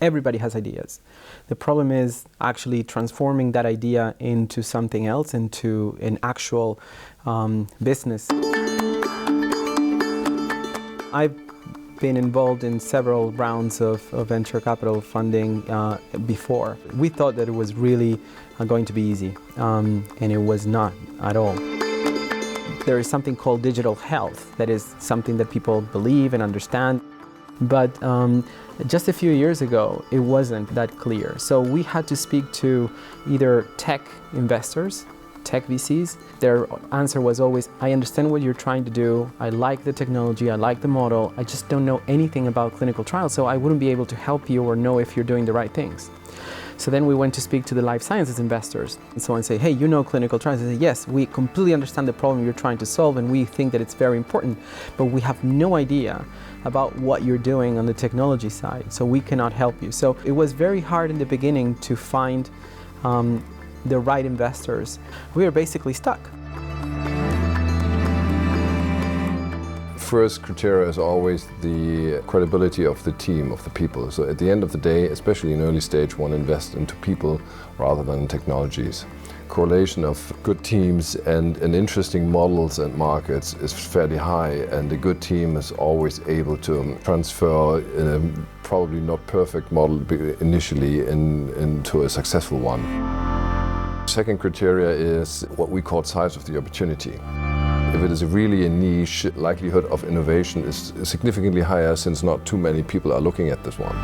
Everybody has ideas. The problem is actually transforming that idea into something else, into an actual business. I've been involved in several rounds of venture capital funding before. We thought that it was really going to be easy, and it was not at all. There is something called digital health that is something that people believe and understand, but just a few years ago it wasn't that clear. So we had to speak to either tech investors, tech VCs. Their answer was always, I understand what you're trying to do, I like the technology, I like the model, I just don't know anything about clinical trials, so I wouldn't be able to help you or know if you're doing the right things. So then we went to speak to the life sciences investors and so on, say, hey, you know clinical trials? They say, yes, we completely understand the problem you're trying to solve and we think that it's very important, but we have no idea about what you're doing on the technology side, so we cannot help you. So it was very hard in the beginning to find the right investors. We were basically stuck. First criteria is always the credibility of the team, of the people. So at the end of the day, especially in early stage, one invests into people rather than technologies. Correlation of good teams and interesting models and markets is fairly high, and a good team is always able to transfer probably not perfect model initially into a successful one. Second criteria is what we call size of the opportunity. If it is really a niche, likelihood of innovation is significantly higher since not too many people are looking at this one.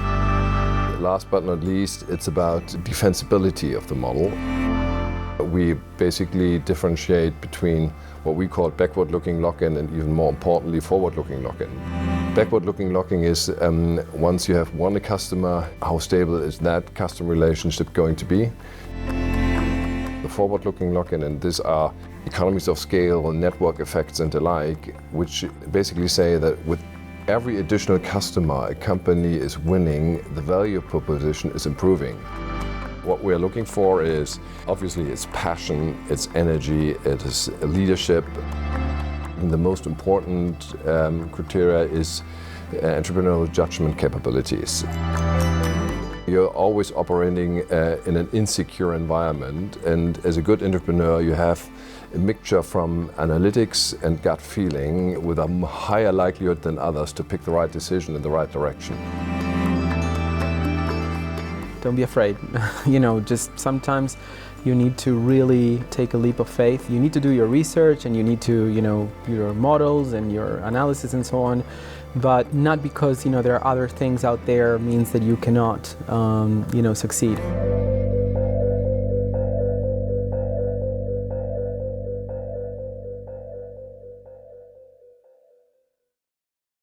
Last but not least, it's about defensibility of the model. We basically differentiate between what we call backward-looking lock-in and even more importantly, forward-looking lock-in. Backward-looking lock-in is once you have won a customer, how stable is that customer relationship going to be? The forward-looking lock-in, and these are economies of scale, network effects and the like, which basically say that with every additional customer a company is winning, the value proposition is improving. What we're looking for is, obviously, it's passion, it's energy, it is leadership. And the most important criteria is entrepreneurial judgment capabilities. You're always operating in an insecure environment, and as a good entrepreneur you have a mixture from analytics and gut feeling with a higher likelihood than others to pick the right decision in the right direction. Don't be afraid. Just sometimes you need to really take a leap of faith. You need to do your research and you need to, your models and your analysis and so on. But not because, there are other things out there means that you cannot, succeed.